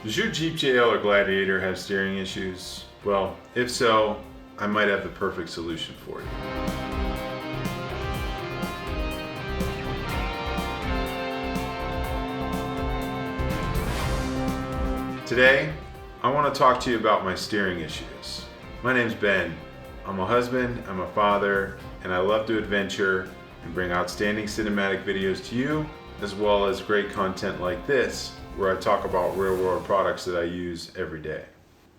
Does your Jeep JL or Gladiator have steering issues? Well, if so, I might have the perfect solution for you. Today, I want to talk to you about my steering issues. My name's Ben. I'm a husband, I'm a father, and I love to adventure and bring outstanding cinematic videos to you, as well as great content like this, where I talk about real-world products that I use every day.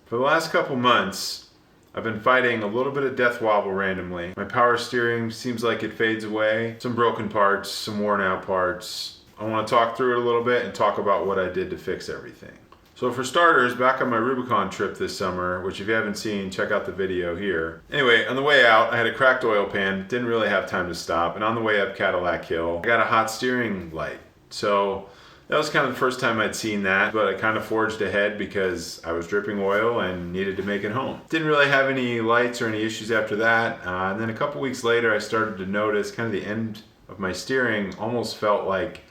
For the last couple months, I've been fighting a little bit of death wobble randomly. My power steering seems like it fades away. Some broken parts, some worn out parts. I want to talk through it a little bit and talk about what I did to fix everything. So for starters, back on my Rubicon trip this summer, which if you haven't seen, check out the video here. Anyway, on the way out, I had a cracked oil pan, didn't really have time to stop, and on the way up Cadillac Hill, I got a hot steering light. So that was kind of the first time I'd seen that, but I kind of forged ahead because I was dripping oil and needed to make it home. Didn't really have any lights or any issues after that, and then a couple weeks later I started to notice kind of the end of my steering almost felt like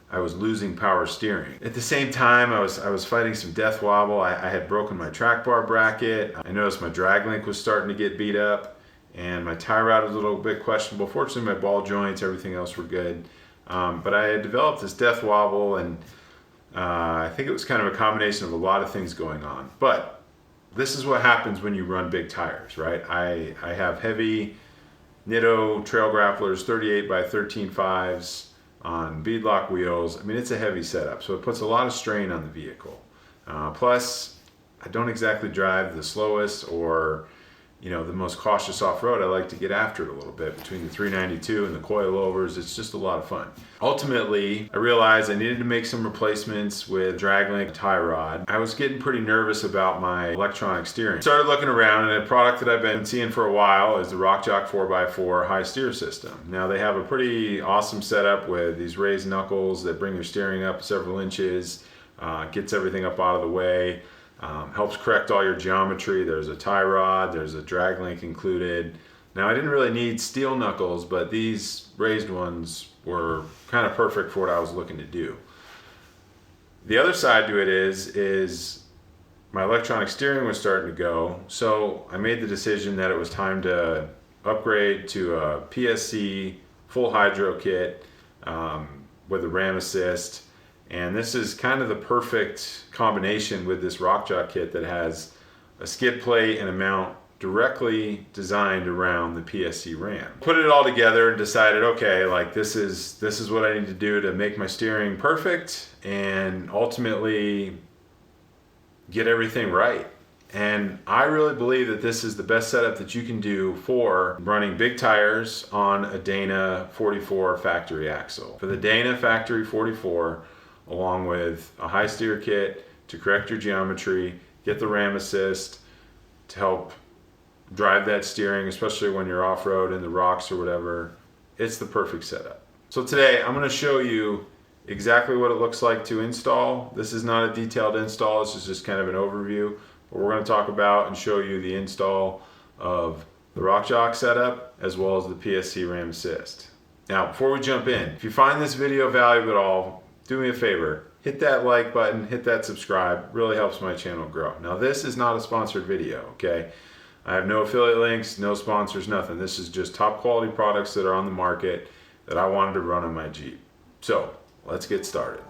I was losing power steering. At the same time, I was fighting some death wobble. I had broken my track bar bracket. I noticed my drag link was starting to get beat up, and my tie rod was a little bit questionable. Fortunately, my ball joints, everything else were good. But I had developed this death wobble, and I think it was kind of a combination of a lot of things going on. But this is what happens when you run big tires, right? I have heavy Nitto trail grapplers, 38 by 13.5s. On beadlock wheels. I mean, it's a heavy setup, so it puts a lot of strain on the vehicle. Plus, I don't exactly drive the slowest or, the most cautious off-road. I like to get after it a little bit between the 392 and the coilovers. It's just a lot of fun. Ultimately, I realized I needed to make some replacements with drag link tie rod. I was getting pretty nervous about my electronic steering. Started looking around, and a product that I've been seeing for a while is the RockJock 4x4 high steer system. Now, they have a pretty awesome setup with these raised knuckles that bring your steering up several inches, gets everything up out of the way. Helps correct all your geometry. There's a tie rod, there's a drag link included. Now I didn't really need steel knuckles, but these raised ones were kind of perfect for what I was looking to do. The other side to it is my electronic steering was starting to go, so I made the decision that it was time to upgrade to a PSC full hydro kit with a RAM assist. And this is kind of the perfect combination with this RockJock kit that has a skid plate and a mount directly designed around the PSC RAM. Put it all together and decided, okay, like this is what I need to do to make my steering perfect and ultimately get everything right. And I really believe that this is the best setup that you can do for running big tires on a Dana 44 factory axle. For the Dana factory 44, along with a high steer kit to correct your geometry, get the RAM assist to help drive that steering, especially when you're off-road in the rocks or whatever. It's the perfect setup. So today I'm going to show you exactly what it looks like to install. This is not a detailed install, this is just kind of an overview. But we're going to talk about and show you the install of the RockJock setup as well as the PSC RAM assist. Now, before we jump in, if you find this video valuable at all, do me a favor, hit that like button, hit that subscribe, really helps my channel grow. Now this is not a sponsored video, okay? I have no affiliate links, no sponsors, nothing. This is just top quality products that are on the market that I wanted to run on my Jeep. So, let's get started.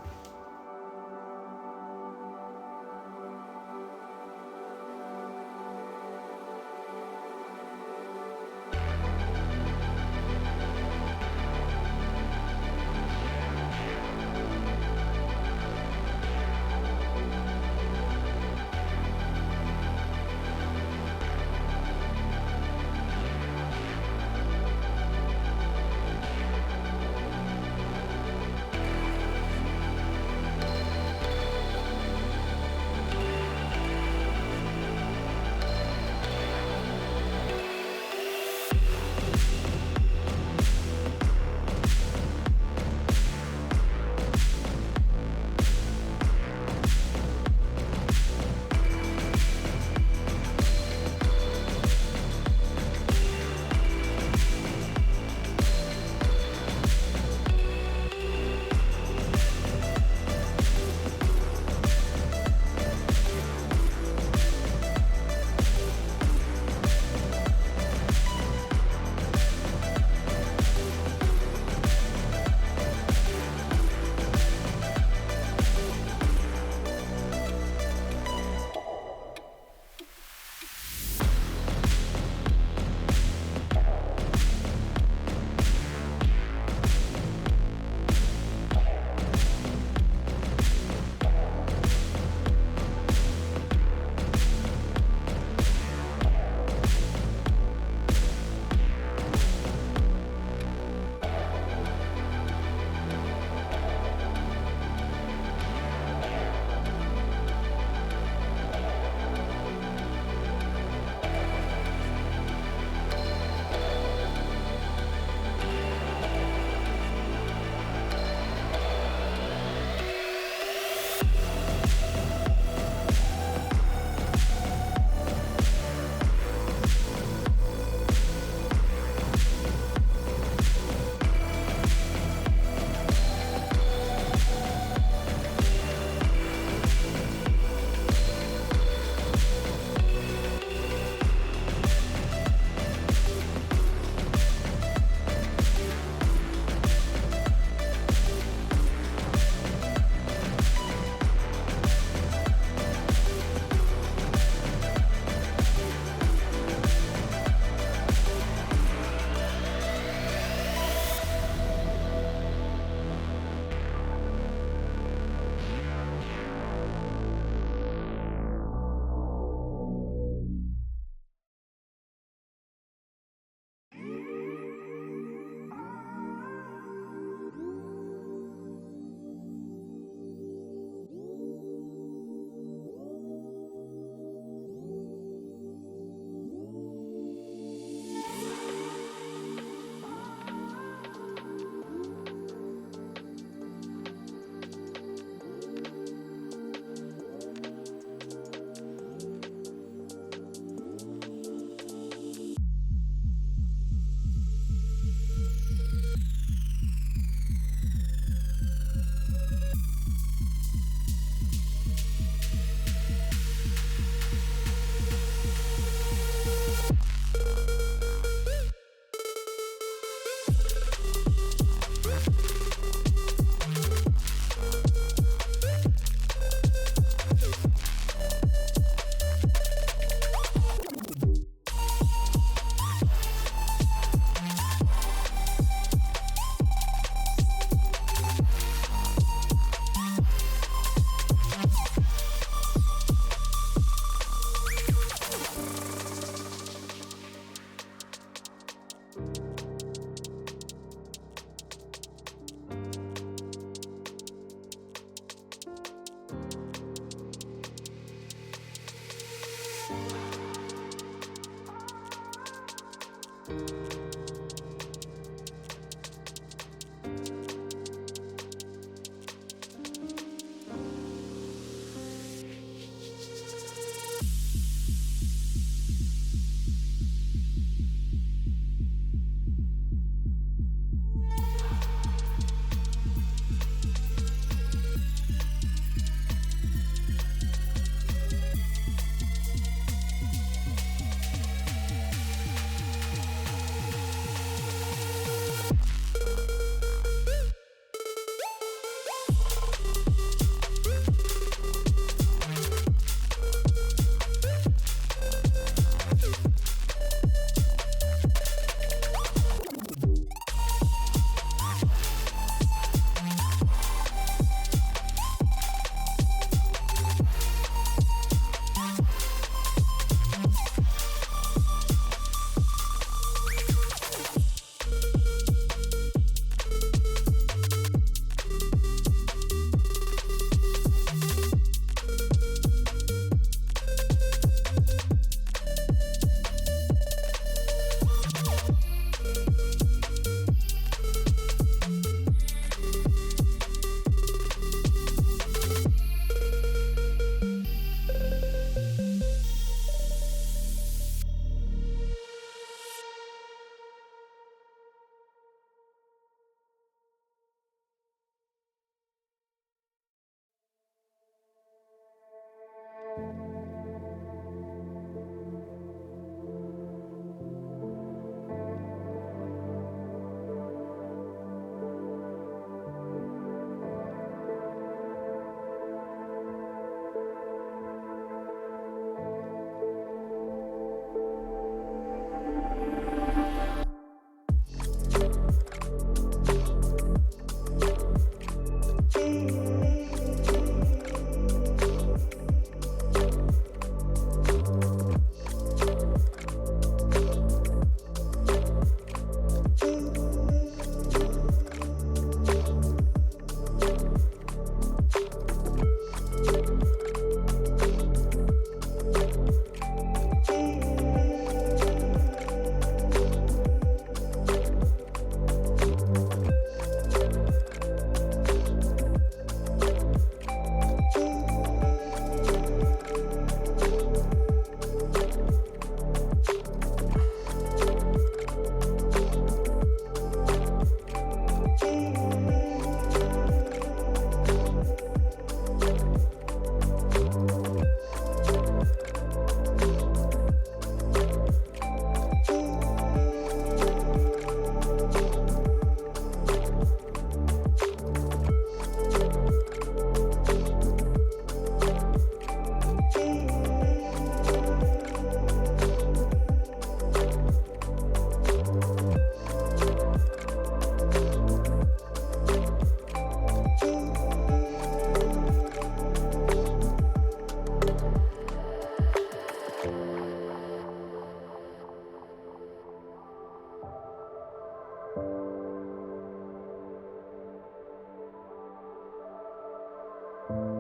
Alright,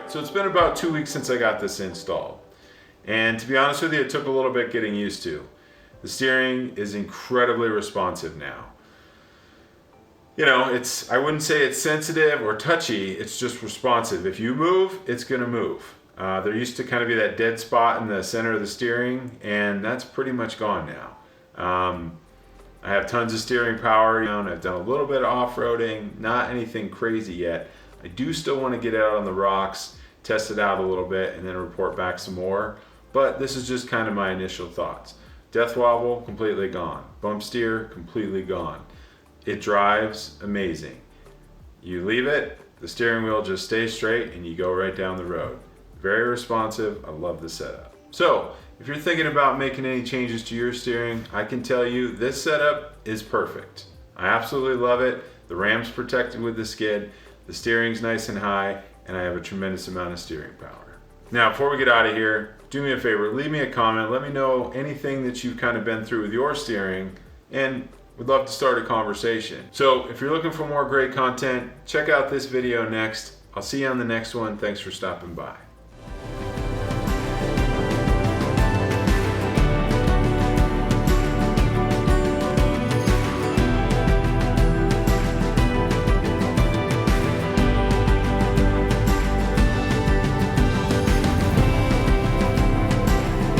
so it's been about 2 weeks since I got this installed. And to be honest with you, it took a little bit getting used to. The steering is incredibly responsive now. You know, I wouldn't say it's sensitive or touchy, it's just responsive. If you move, it's gonna move. There used to kind of be that dead spot in the center of the steering, and that's pretty much gone now. I have tons of steering power. I've done a little bit of off-roading, not anything crazy yet. I do still want to get out on the rocks, test it out a little bit, and then report back some more. But this is just kind of my initial thoughts. Death wobble, completely gone. Bump steer, completely gone. It drives amazing. You leave it, the steering wheel just stays straight, and you go right down the road. Very responsive. I love the setup. So, if you're thinking about making any changes to your steering, I can tell you this setup is perfect. I absolutely love it. The ram's protected with the skid. The steering's nice and high, and I have a tremendous amount of steering power. Now, before we get out of here, do me a favor, leave me a comment. Let me know anything that you've kind of been through with your steering, and we'd love to start a conversation. So if you're looking for more great content, check out this video next. I'll see you on the next one. Thanks for stopping by.